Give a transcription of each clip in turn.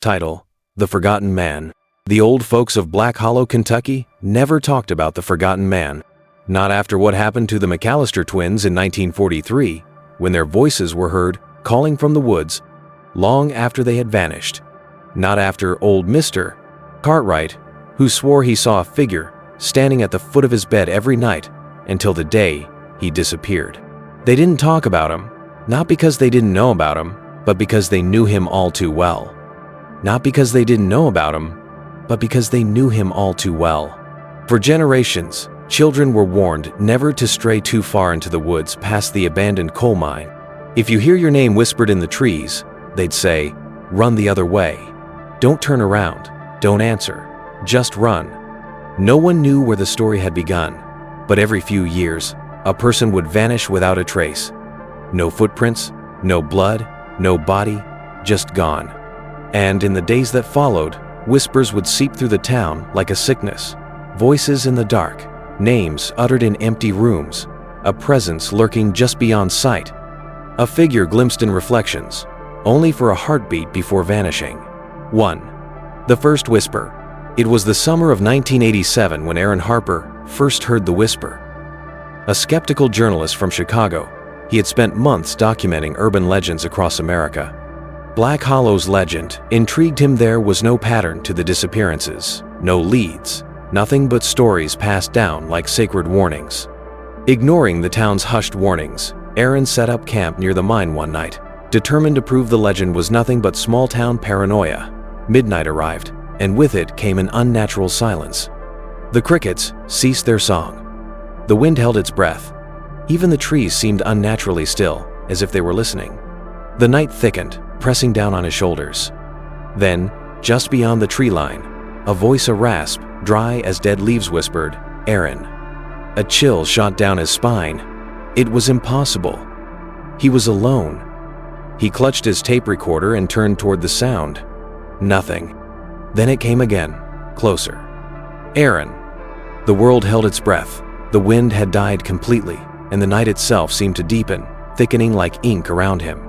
Title: The Forgotten Man. The old folks of Black Hollow, Kentucky never talked about the Forgotten Man. Not after what happened to the McAllister twins in 1943, when their voices were heard calling from the woods long after they had vanished. Not after old Mr. Cartwright, who swore he saw a figure standing at the foot of his bed every night until the day he disappeared. They didn't talk about him, not because they didn't know about him, but because they knew him all too well. Not because they didn't know about him, but because they knew him all too well. For generations, children were warned never to stray too far into the woods past the abandoned coal mine. If you hear your name whispered in the trees, they'd say, "Run the other way. Don't turn around. Don't answer. Just run." No one knew where the story had begun, but every few years, a person would vanish without a trace. No footprints, no blood, no body, just gone. And in the days that followed, whispers would seep through the town like a sickness. Voices in the dark, names uttered in empty rooms, a presence lurking just beyond sight. A figure glimpsed in reflections, only for a heartbeat before vanishing. 1. The first whisper. It was the summer of 1987 when Aaron Harper first heard the whisper. A skeptical journalist from Chicago, he had spent months documenting urban legends across America. Black Hollow's legend intrigued him. There was no pattern to the disappearances, no leads, nothing but stories passed down like sacred warnings. Ignoring the town's hushed warnings, Aaron set up camp near the mine one night, determined to prove the legend was nothing but small-town paranoia. Midnight arrived, and with it came an unnatural silence. The crickets ceased their song. The wind held its breath. Even the trees seemed unnaturally still, as if they were listening. The night thickened, pressing down on his shoulders. Then, just beyond the tree line, a voice, a rasp, dry as dead leaves, whispered, "Aaron." A chill shot down his spine. It was impossible. He was alone. He clutched his tape recorder and turned toward the sound. Nothing. Then it came again, closer. "Aaron." The world held its breath. The wind had died completely, and the night itself seemed to deepen, thickening like ink around him.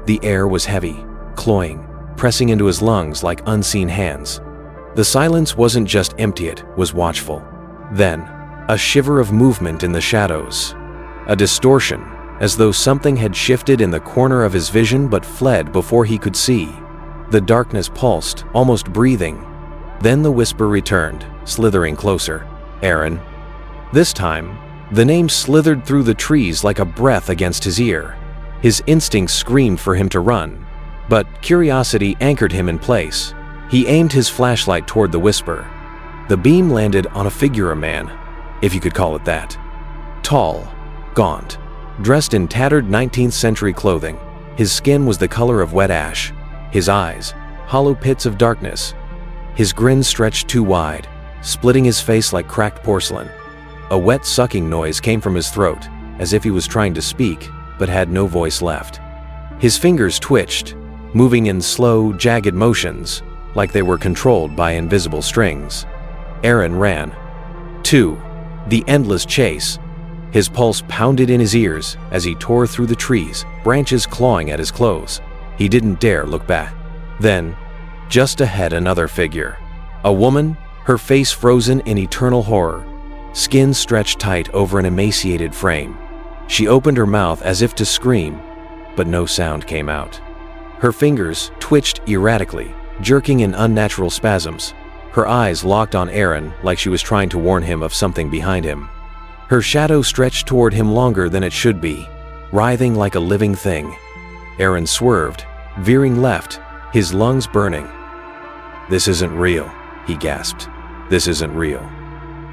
The air was heavy, cloying, pressing into his lungs like unseen hands. The silence wasn't just empty, it was watchful. Then, a shiver of movement in the shadows. A distortion, as though something had shifted in the corner of his vision but fled before he could see. The darkness pulsed, almost breathing. Then the whisper returned, slithering closer. "Aaron." This time, the name slithered through the trees like a breath against his ear. His instincts screamed for him to run, but curiosity anchored him in place. He aimed his flashlight toward the whisper. The beam landed on a figure, a man, if you could call it that. Tall, gaunt, dressed in tattered 19th century clothing. His skin was the color of wet ash. His eyes, hollow pits of darkness. His grin stretched too wide, splitting his face like cracked porcelain. A wet sucking noise came from his throat, as if he was trying to speak, but had no voice left. His fingers twitched, moving in slow, jagged motions, like they were controlled by invisible strings. Aaron ran. 2. The endless chase. His pulse pounded in his ears as he tore through the trees, branches clawing at his clothes. He didn't dare look back. Then, just ahead, another figure. A woman, her face frozen in eternal horror, skin stretched tight over an emaciated frame. She opened her mouth as if to scream, but no sound came out. Her fingers twitched erratically, jerking in unnatural spasms. Her eyes locked on Aaron like she was trying to warn him of something behind him. Her shadow stretched toward him longer than it should be, writhing like a living thing. Aaron swerved, veering left, his lungs burning. "This isn't real," he gasped. "This isn't real."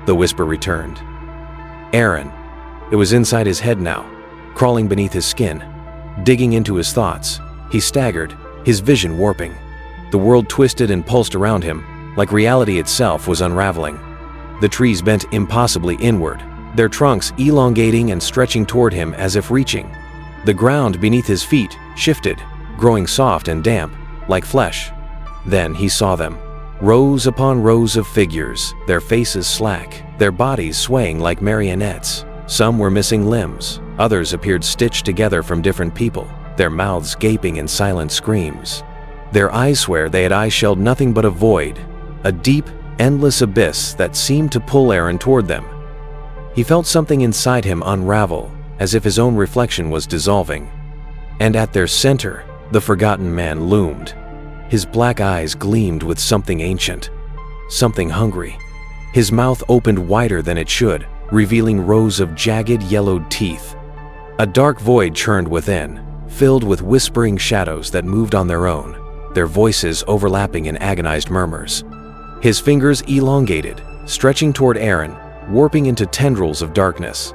The whisper returned. "Aaron." It was inside his head now, crawling beneath his skin, digging into his thoughts. He staggered, his vision warping. The world twisted and pulsed around him, like reality itself was unraveling. The trees bent impossibly inward, their trunks elongating and stretching toward him as if reaching. The ground beneath his feet shifted, growing soft and damp, like flesh. Then he saw them. Rows upon rows of figures, their faces slack, their bodies swaying like marionettes. Some were missing limbs, others appeared stitched together from different people, their mouths gaping in silent screams. Their eyes swear they had eyes-shelled nothing but a void, a deep, endless abyss that seemed to pull Aaron toward them. He felt something inside him unravel, as if his own reflection was dissolving. And at their center, the Forgotten Man loomed. His black eyes gleamed with something ancient, something hungry. His mouth opened wider than it should, revealing rows of jagged, yellowed teeth. A dark void churned within, filled with whispering shadows that moved on their own, their voices overlapping in agonized murmurs. His fingers elongated, stretching toward Aaron, warping into tendrils of darkness.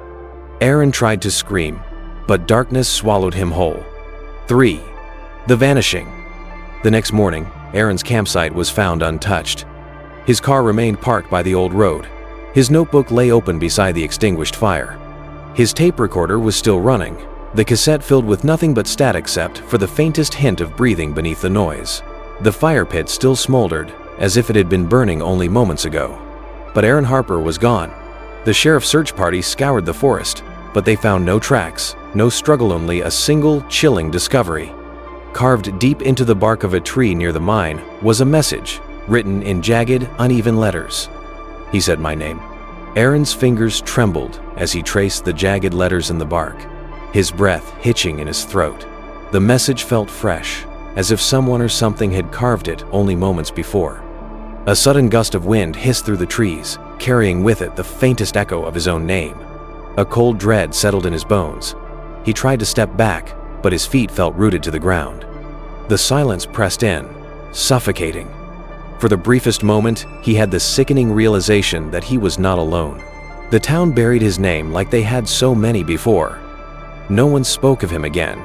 Aaron tried to scream, but darkness swallowed him whole. 3. The Vanishing. The next morning, Aaron's campsite was found untouched. His car remained parked by the old road. His notebook lay open beside the extinguished fire. His tape recorder was still running, the cassette filled with nothing but static except for the faintest hint of breathing beneath the noise. The fire pit still smoldered, as if it had been burning only moments ago. But Aaron Harper was gone. The sheriff's search party scoured the forest, but they found no tracks, no struggle, only a single chilling discovery. Carved deep into the bark of a tree near the mine was a message, written in jagged, uneven letters. He said my name. Aaron's fingers trembled as he traced the jagged letters in the bark, his breath hitching in his throat. The message felt fresh, as if someone or something had carved it only moments before. A sudden gust of wind hissed through the trees, carrying with it the faintest echo of his own name. A cold dread settled in his bones. He tried to step back, but his feet felt rooted to the ground. The silence pressed in, suffocating. For the briefest moment, he had the sickening realization that he was not alone. The town buried his name like they had so many before. No one spoke of him again.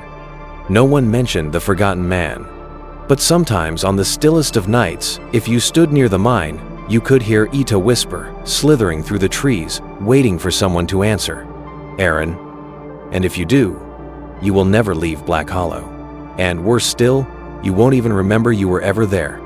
No one mentioned the Forgotten Man. But sometimes on the stillest of nights, if you stood near the mine, you could hear Ita whisper, slithering through the trees, waiting for someone to answer. Aaron. And if you do, you will never leave Black Hollow. And worse still, you won't even remember you were ever there.